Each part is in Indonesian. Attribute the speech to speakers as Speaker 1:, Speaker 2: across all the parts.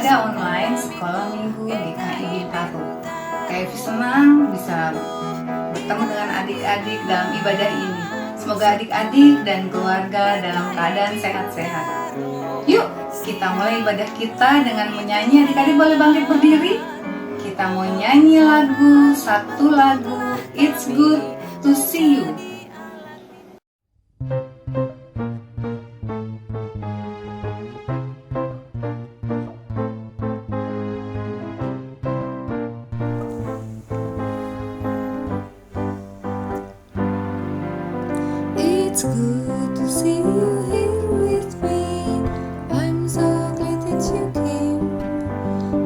Speaker 1: ibadah online sekolah minggu GKI Bintaro. KFV senang bisa bertemu dengan adik-adik dalam ibadah ini. Semoga adik-adik dan keluarga dalam keadaan sehat-sehat. Yuk, kita mulai ibadah kita dengan menyanyi. Adik-adik boleh bangkit berdiri. Kita mau nyanyi satu lagu, It's Good to See You.
Speaker 2: It's good to see you here with me. I'm so glad that you came.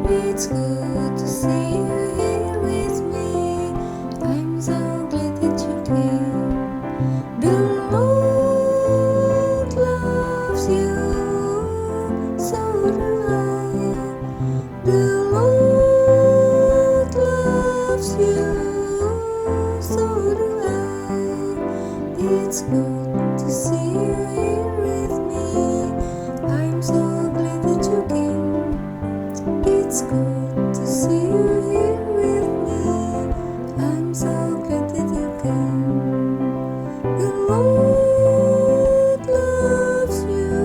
Speaker 2: It's good to see you here with me. I'm so glad that you came. The Lord loves you, so do I. The Lord loves you, so do I. It's good to see you here with me. I'm so glad that you came. It's good to see you here with me. I'm so glad that you came. The Lord loves you,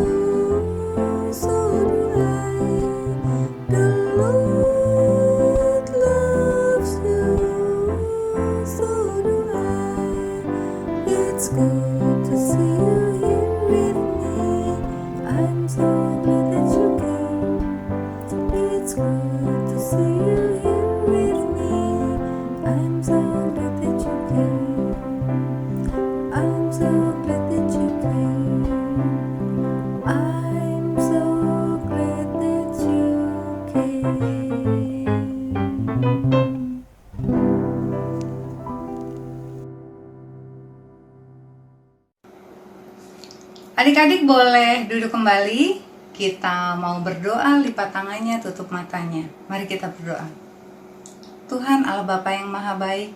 Speaker 2: so do I. The Lord loves you, so do I. It's good to see you here with me. I'm so glad that you came. It's good to see you here with me. I'm so glad that you came. I'm so glad that you came. I'm so glad that you came.
Speaker 1: Adik-adik boleh duduk kembali. Kita mau berdoa, lipat tangannya, tutup matanya. Mari kita berdoa. Tuhan Allah Bapa yang Maha Baik,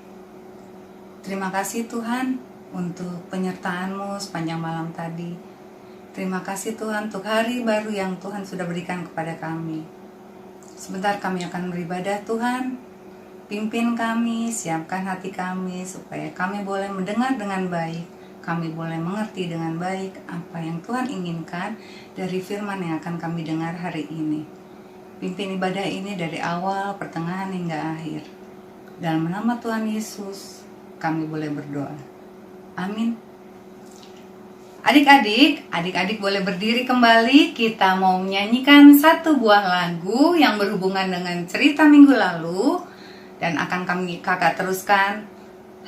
Speaker 1: terima kasih Tuhan untuk penyertaan-Mu sepanjang malam tadi. Terima kasih Tuhan untuk hari baru yang Tuhan sudah berikan kepada kami. Sebentar kami akan beribadah Tuhan. Pimpin kami, siapkan hati kami supaya kami boleh mendengar dengan baik. Kami boleh mengerti dengan baik apa yang Tuhan inginkan dari firman yang akan kami dengar hari ini. Pimpin ibadah ini dari awal, pertengahan hingga akhir. Dalam nama Tuhan Yesus, kami boleh berdoa. Amin. Adik-adik boleh berdiri kembali. Kita mau menyanyikan satu buah lagu yang berhubungan dengan cerita minggu lalu dan akan kakak teruskan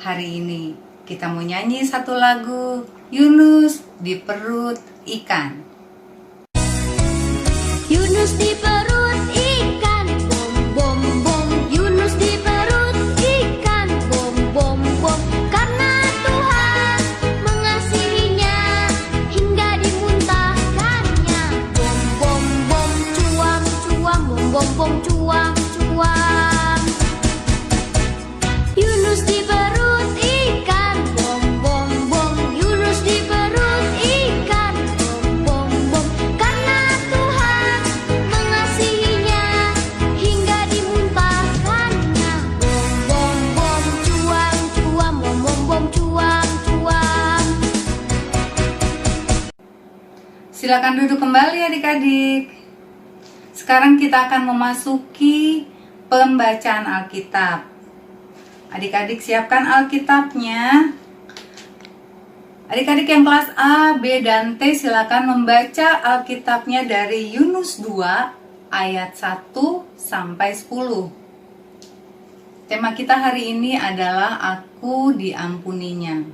Speaker 1: hari ini. Kita mau nyanyi satu lagu, Yunus di perut ikan.
Speaker 3: Yunus di perut ikan, bom bom bom. Yunus di perut ikan, bom bom bom. Karena Tuhan mengasihinya hingga dimuntahkannya. Bom bom bom, cuam cuam, bom bom bom, cuam cuam. Yunus di perut ikan, bom bom bom. Yunus di perut ikan, bom bom bom. Karena Tuhan mengasihinya hingga dimuntahkannya. Bom bom bom, cuam cuam, bom bom bom, cuam cuam.
Speaker 1: Silakan duduk kembali adik-adik. Sekarang kita akan memasuki pembacaan Alkitab. Adik-adik siapkan Alkitabnya. Adik-adik yang kelas A, B, dan T silakan membaca Alkitabnya dari Yunus 2 ayat 1 sampai 10. Tema kita hari ini adalah Aku Diampuninya.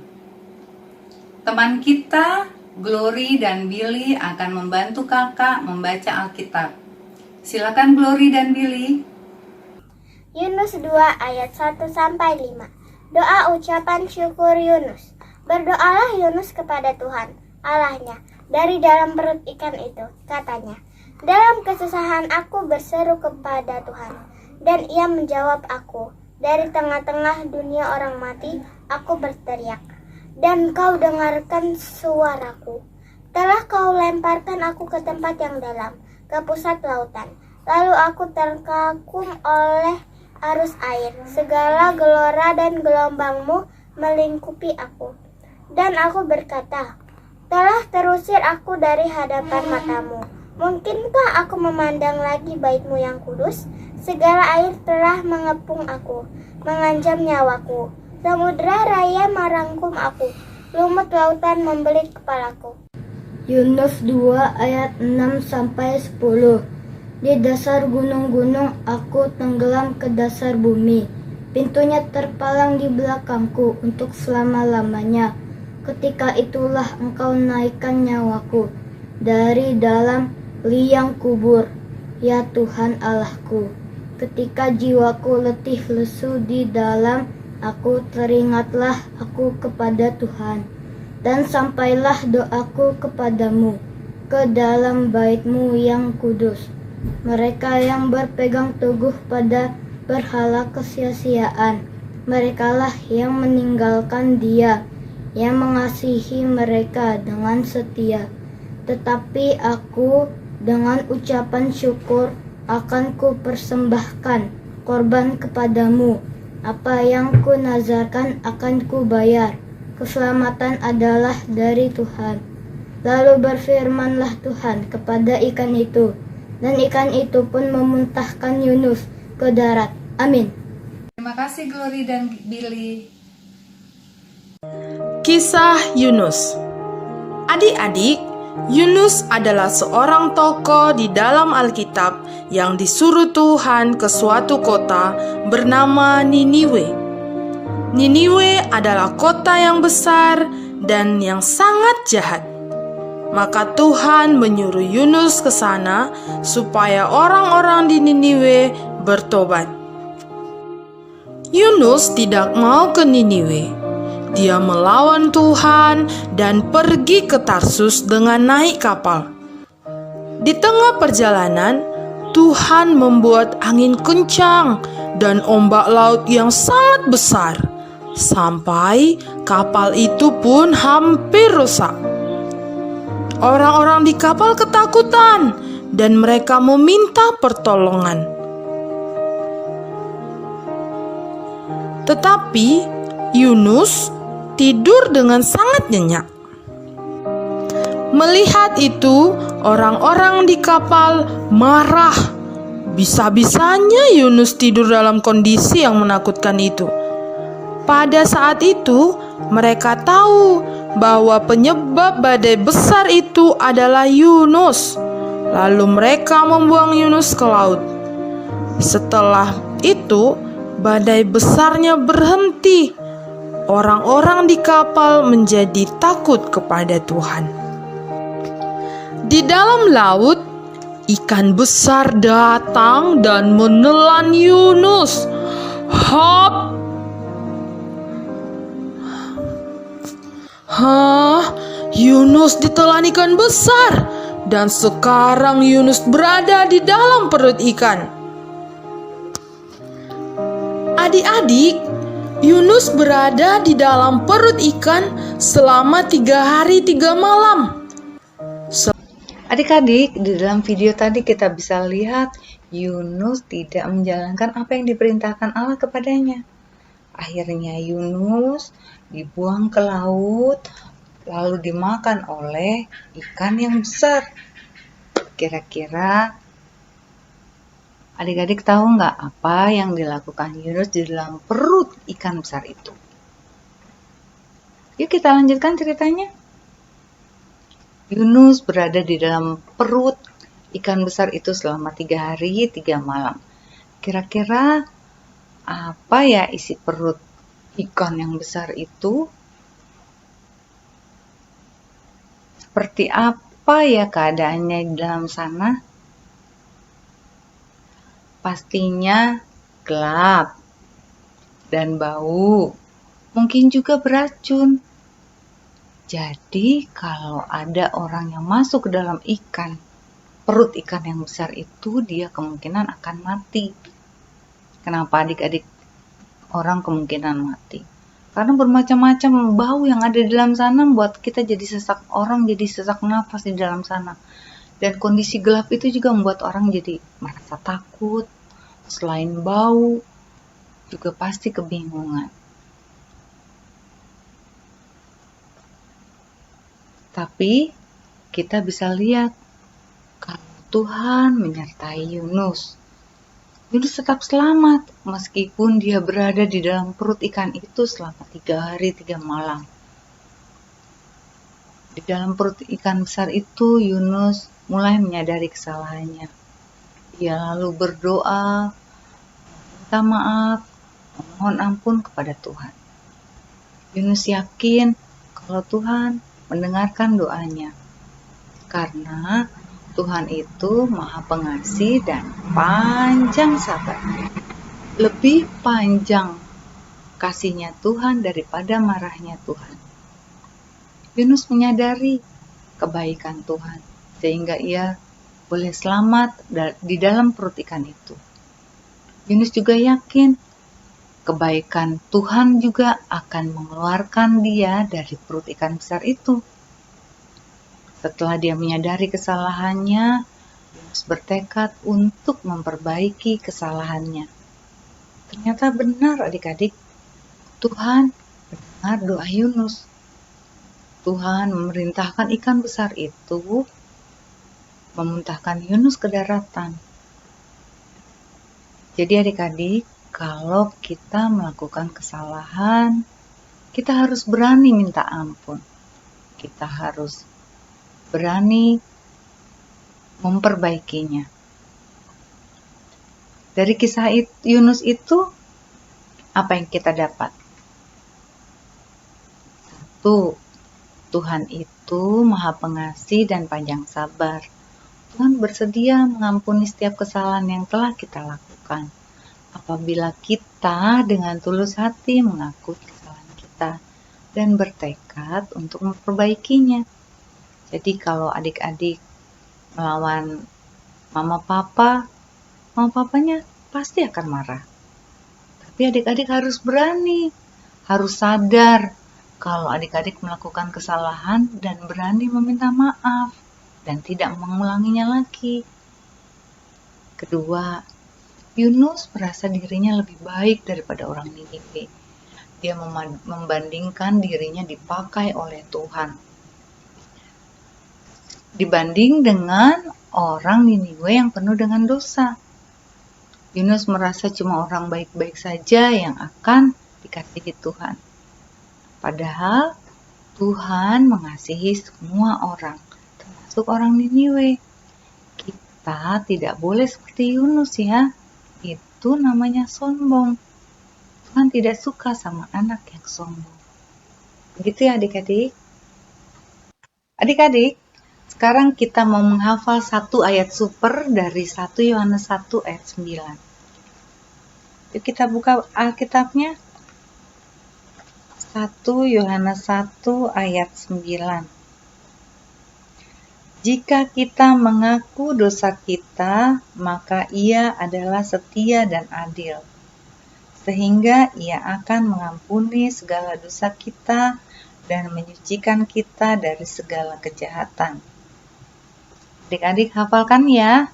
Speaker 1: Teman kita, Glory dan Billy akan membantu kakak membaca Alkitab. Silakan Glory dan Billy.
Speaker 4: Yunus 2 ayat 1-5. Doa ucapan syukur Yunus. Berdoalah Yunus kepada Tuhan, Allahnya, dari dalam perut ikan itu, katanya. Dalam kesusahan aku berseru kepada Tuhan, dan Ia menjawab aku. Dari tengah-tengah dunia orang mati, aku berteriak. Dan kau dengarkan suaraku. Telah kau lemparkan aku ke tempat yang dalam, ke pusat lautan. Lalu aku terkagum oleh arus air. Segala gelora dan gelombangmu melingkupi aku. Dan aku berkata, telah terusir aku dari hadapan matamu. Mungkinkah aku memandang lagi bait-Mu yang kudus? Segala air telah mengepung aku, mengancam nyawaku. Samudra raya merangkum aku, lumut lautan membelit kepalaku.
Speaker 5: Yunus 2 ayat 6-10. Di dasar gunung-gunung aku tenggelam ke dasar bumi. Pintunya terpalang di belakangku untuk selama-lamanya. Ketika itulah Engkau naikkan nyawaku dari dalam liang kubur, ya Tuhan Allahku. Ketika jiwaku letih lesu di dalam aku, teringatlah aku kepada Tuhan. Dan sampailah doaku kepadamu, ke dalam bait-Mu yang kudus. Mereka yang berpegang teguh pada berhala kesia-siaan, merekalah yang meninggalkan Dia, yang mengasihi mereka dengan setia. Tetapi aku dengan ucapan syukur akan ku persembahkan korban kepadamu. Apa yang ku nazarkan akan ku bayar. Keselamatan adalah dari Tuhan. Lalu berfirmanlah Tuhan kepada ikan itu, dan ikan itu pun memuntahkan Yunus ke darat. Amin.
Speaker 1: Terima kasih Glory dan Billy.
Speaker 6: Kisah Yunus. Adik-adik, Yunus adalah seorang tokoh di dalam Alkitab yang disuruh Tuhan ke suatu kota bernama Niniwe. Niniwe adalah kota yang besar dan yang sangat jahat. Maka Tuhan menyuruh Yunus ke sana supaya orang-orang di Niniwe bertobat. Yunus tidak mau ke Niniwe. Dia melawan Tuhan dan pergi ke Tarsus dengan naik kapal. Di tengah perjalanan, Tuhan membuat angin kencang dan ombak laut yang sangat besar, sampai kapal itu pun hampir rusak. Orang-orang di kapal ketakutan dan mereka meminta pertolongan. Tetapi Yunus tidur dengan sangat nyenyak. Melihat itu, orang-orang di kapal marah. Bisa-bisanya Yunus tidur dalam kondisi yang menakutkan itu. Pada saat itu, mereka tahu bahwa penyebab badai besar itu adalah Yunus. Lalu mereka membuang Yunus ke laut. Setelah itu, badai besarnya berhenti. Orang-orang di kapal menjadi takut kepada Tuhan. Di dalam laut, ikan besar datang dan menelan Yunus. Hop! Yunus ditelan ikan besar, dan sekarang Yunus berada di dalam perut ikan. Adik-adik, Yunus berada di dalam perut ikan selama 3 hari 3 malam.
Speaker 1: Adik-adik, di dalam video tadi kita bisa lihat Yunus tidak menjalankan apa yang diperintahkan Allah kepadanya. Akhirnya Yunus dibuang ke laut, lalu dimakan oleh ikan yang besar. Kira-kira adik-adik tahu nggak apa yang dilakukan Yunus di dalam perut ikan besar itu? Yuk kita lanjutkan ceritanya. Yunus berada di dalam perut ikan besar itu selama 3 hari 3 malam. Kira-kira apa ya isi perut ikan yang besar itu? Seperti apa ya keadaannya di dalam sana? Pastinya gelap dan bau, mungkin juga beracun. Jadi kalau ada orang yang masuk ke dalam perut ikan yang besar itu, dia kemungkinan akan mati. Kenapa adik-adik orang kemungkinan mati? Karena bermacam-macam bau yang ada di dalam sana membuat kita jadi sesak, orang jadi sesak nafas di dalam sana. Dan kondisi gelap itu juga membuat orang jadi merasa takut, selain bau, juga pasti kebingungan. Tapi kita bisa lihat kalau Tuhan menyertai Yunus. Yunus tetap selamat meskipun dia berada di dalam perut ikan itu selama 3 hari 3 malam. Di dalam perut ikan besar itu Yunus mulai menyadari kesalahannya. Ia lalu berdoa, minta maaf, memohon ampun kepada Tuhan. Yunus yakin kalau Tuhan mendengarkan doanya. Karena Tuhan itu Maha Pengasih dan panjang sabar. Lebih panjang kasihnya Tuhan daripada marahnya Tuhan. Yunus menyadari kebaikan Tuhan, sehingga ia boleh selamat di dalam perut ikan itu. Yunus juga yakin kebaikan Tuhan juga akan mengeluarkan dia dari perut ikan besar itu. Setelah dia menyadari kesalahannya, Yunus bertekad untuk memperbaiki kesalahannya. Ternyata benar adik-adik, Tuhan mendengar doa Yunus. Tuhan memerintahkan ikan besar itu memuntahkan Yunus ke daratan. Jadi adik-adik, kalau kita melakukan kesalahan, kita harus berani minta ampun. Kita harus berani memperbaikinya. Dari kisah Yunus itu, apa yang kita dapat? Satu, Tuhan itu Maha Pengasih dan panjang sabar. Tuhan bersedia mengampuni setiap kesalahan yang telah kita lakukan. Apabila kita dengan tulus hati mengakui kesalahan kita dan bertekad untuk memperbaikinya. Jadi kalau adik-adik melawan mama papanya pasti akan marah. Tapi adik-adik harus berani, harus sadar kalau adik-adik melakukan kesalahan dan berani meminta maaf dan tidak mengulanginya lagi. Kedua, Yunus merasa dirinya lebih baik daripada orang Niniwe. Dia membandingkan dirinya dipakai oleh Tuhan dibanding dengan orang Niniwe yang penuh dengan dosa. Yunus merasa cuma orang baik-baik saja yang akan dikasihi Tuhan. Padahal Tuhan mengasihi semua orang, termasuk orang Niniwe. Kita tidak boleh seperti Yunus ya. Itu namanya sombong. Tuhan tidak suka sama anak yang sombong. Begitu ya adik-adik? Adik-adik, sekarang kita mau menghafal satu ayat super dari 1 Yohanes 1 ayat 9. Yuk kita buka Alkitabnya. 1 Yohanes 1 ayat 9. Jika kita mengaku dosa kita, maka Ia adalah setia dan adil, sehingga Ia akan mengampuni segala dosa kita dan menyucikan kita dari segala kejahatan. Adik-adik hafalkan ya.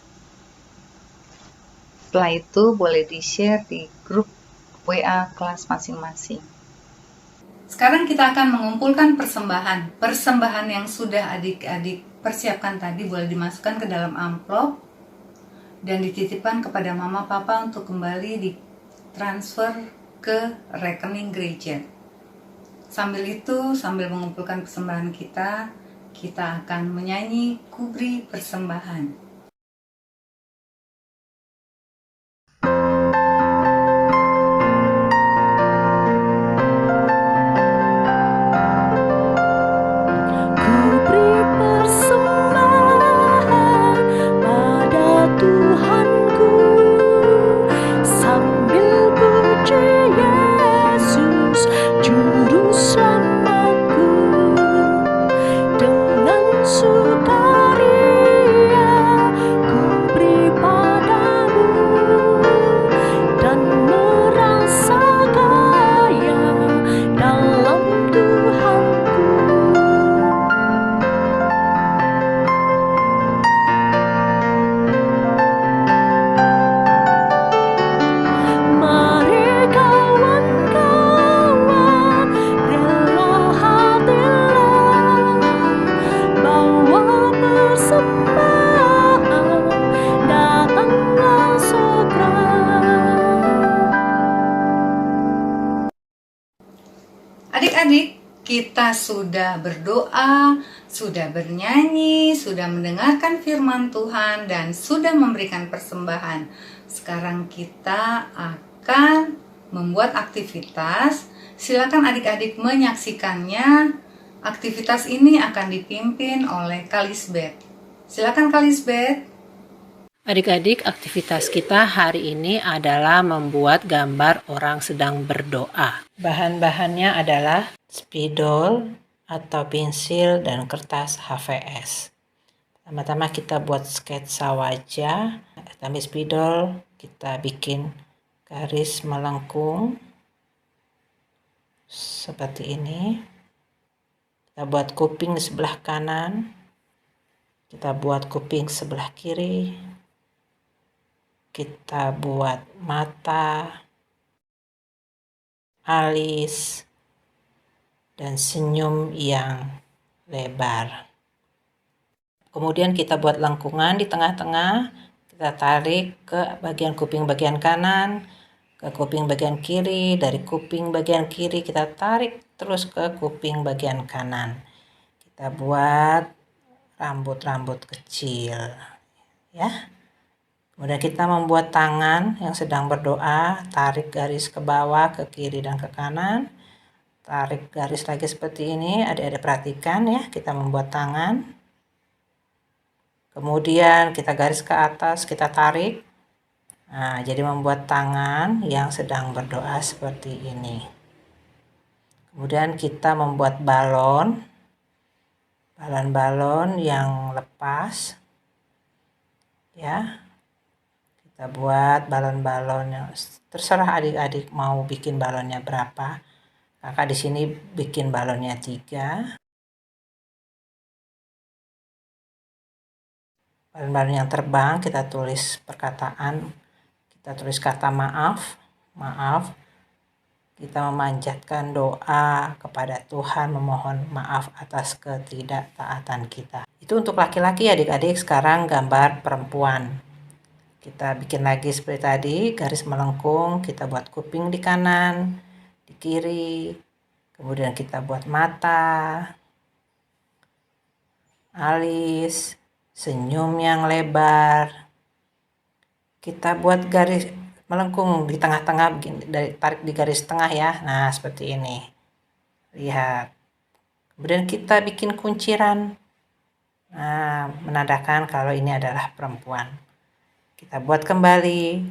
Speaker 1: Setelah itu boleh di-share di grup WA kelas masing-masing. Sekarang kita akan mengumpulkan persembahan. Persembahan yang sudah adik-adik persiapkan tadi boleh dimasukkan ke dalam amplop dan dititipkan kepada mama papa untuk kembali ditransfer ke rekening gereja. Sambil itu, sambil mengumpulkan persembahan kita akan menyanyi kubri persembahan.
Speaker 2: Sukaria
Speaker 1: Adik-adik, kita sudah berdoa, sudah bernyanyi, sudah mendengarkan firman Tuhan, dan sudah memberikan persembahan. Sekarang kita akan membuat aktivitas. Silakan adik-adik menyaksikannya. Aktivitas ini akan dipimpin oleh Kalisbeth. Silakan Kalisbeth.
Speaker 7: Adik-adik, aktivitas kita hari ini adalah membuat gambar orang sedang berdoa. Bahan-bahannya adalah spidol atau pensil dan kertas HVS. Pertama-tama kita buat sketsa wajah. Kita ambil spidol, kita bikin garis melengkung seperti ini. Kita buat kuping di sebelah kanan. Kita buat kuping sebelah kiri. Kita buat mata, alis, dan senyum yang lebar. Kemudian kita buat lengkungan di tengah-tengah. Kita tarik ke bagian kuping bagian kanan, ke kuping bagian kiri. Dari kuping bagian kiri kita tarik terus ke kuping bagian kanan. Kita buat rambut-rambut kecil, ya. Kemudian kita membuat tangan yang sedang berdoa, tarik garis ke bawah, ke kiri dan ke kanan. Tarik garis lagi seperti ini, adik-adik perhatikan ya, kita membuat tangan. Kemudian kita garis ke atas, kita tarik. Nah, jadi membuat tangan yang sedang berdoa seperti ini. Kemudian kita membuat balon. Balon-balon yang lepas. Ya. Kita buat balon-balon yang terserah adik-adik mau bikin balonnya berapa. Kakak di sini bikin balonnya 3. Balon-balon yang terbang kita tulis perkataan. Kita tulis kata maaf. Maaf. Kita memanjatkan doa kepada Tuhan, memohon maaf atas ketidaktaatan kita. Itu untuk laki-laki adik-adik. Sekarang gambar perempuan. Kita bikin lagi seperti tadi, garis melengkung, kita buat kuping di kanan, di kiri, kemudian kita buat mata, alis, senyum yang lebar. Kita buat garis melengkung di tengah-tengah, tarik di garis tengah ya, nah seperti ini. Lihat. Kemudian kita bikin kunciran, nah menandakan kalau ini adalah perempuan. Kita buat kembali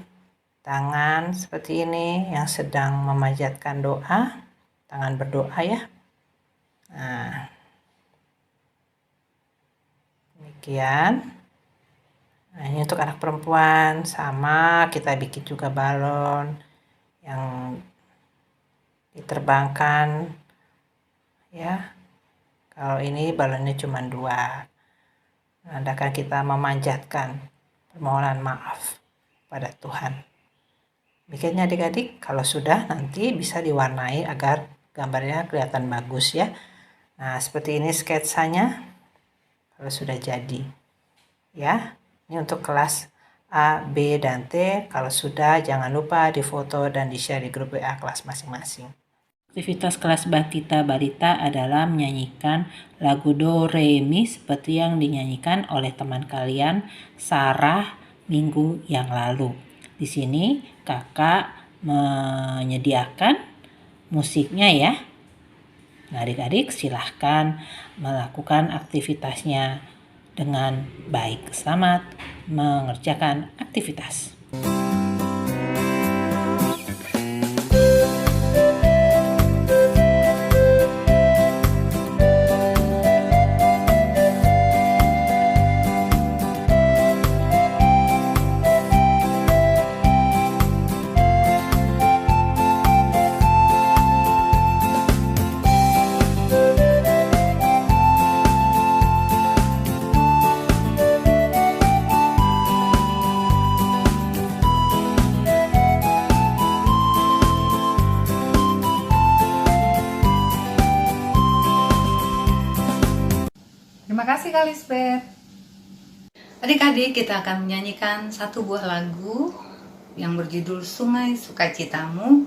Speaker 7: tangan seperti ini yang sedang memanjatkan doa, tangan berdoa ya. Nah, demikian. Nah, ini untuk anak perempuan, sama kita bikin juga balon yang diterbangkan ya. Kalau ini balonnya cuma 2, menandakan kita memanjatkan permohonan maaf pada Tuhan. Demikian adik-adik, kalau sudah nanti bisa diwarnai agar gambarnya kelihatan bagus ya. Nah, seperti ini sketsanya kalau sudah jadi. Ya, ini untuk kelas A, B, dan T. Kalau sudah, jangan lupa difoto dan di-share di grup WA kelas masing-masing. Aktivitas kelas Batita Balita adalah menyanyikan lagu Do Re Mi seperti yang dinyanyikan oleh teman kalian Sarah minggu yang lalu. Di sini kakak menyediakan musiknya ya. Nah, adik-adik silahkan melakukan aktivitasnya dengan baik. Selamat mengerjakan aktivitas.
Speaker 1: Terima kasih Kak Lisbeth. Adik-adik, kita akan menyanyikan satu buah lagu yang berjudul Sungai Sukacitamu.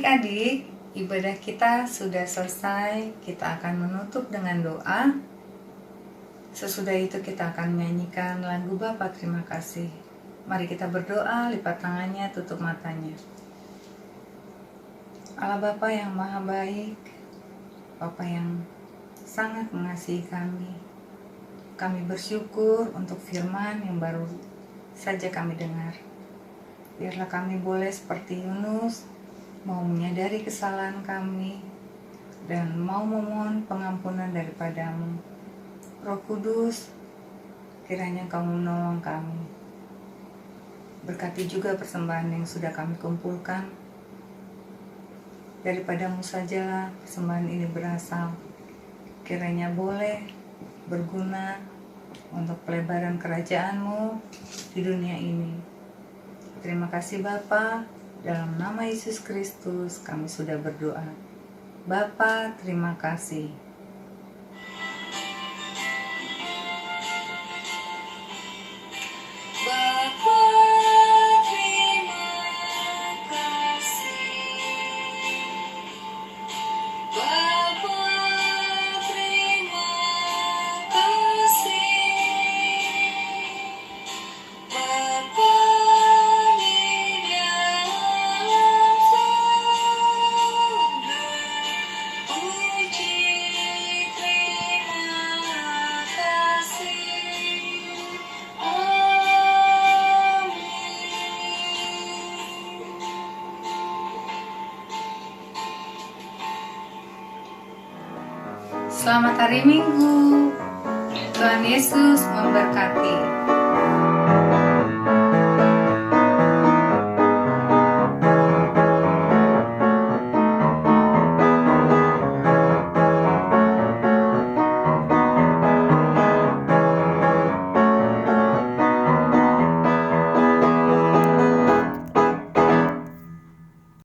Speaker 1: Adik-adik, ibadah kita sudah selesai. Kita akan menutup dengan doa. Sesudah itu kita akan menyanyikan lagu Bapa Terima Kasih. Mari kita berdoa, lipat tangannya, tutup matanya. Allah Bapa yang Maha Baik, Bapa yang sangat mengasihi kami bersyukur untuk firman yang baru saja kami dengar. Biarlah kami boleh seperti Yunus, mau menyadari kesalahan kami dan mau memohon pengampunan daripadamu. Roh Kudus, kiranya Kau menolong kami. Berkati juga persembahan yang sudah kami kumpulkan. Daripadamu sajalah persembahan ini berasal. Kiranya boleh berguna untuk pelebaran kerajaan-Mu di dunia ini. Terima kasih Bapa, dalam nama Yesus Kristus kami sudah berdoa. Bapa, terima kasih. Bapa, terima kasih. Bapa, terima kasih. Bapa di dalam surga, puji terima kasih. Amin. Selamat hari Minggu. Tuhan Yesus memberkati.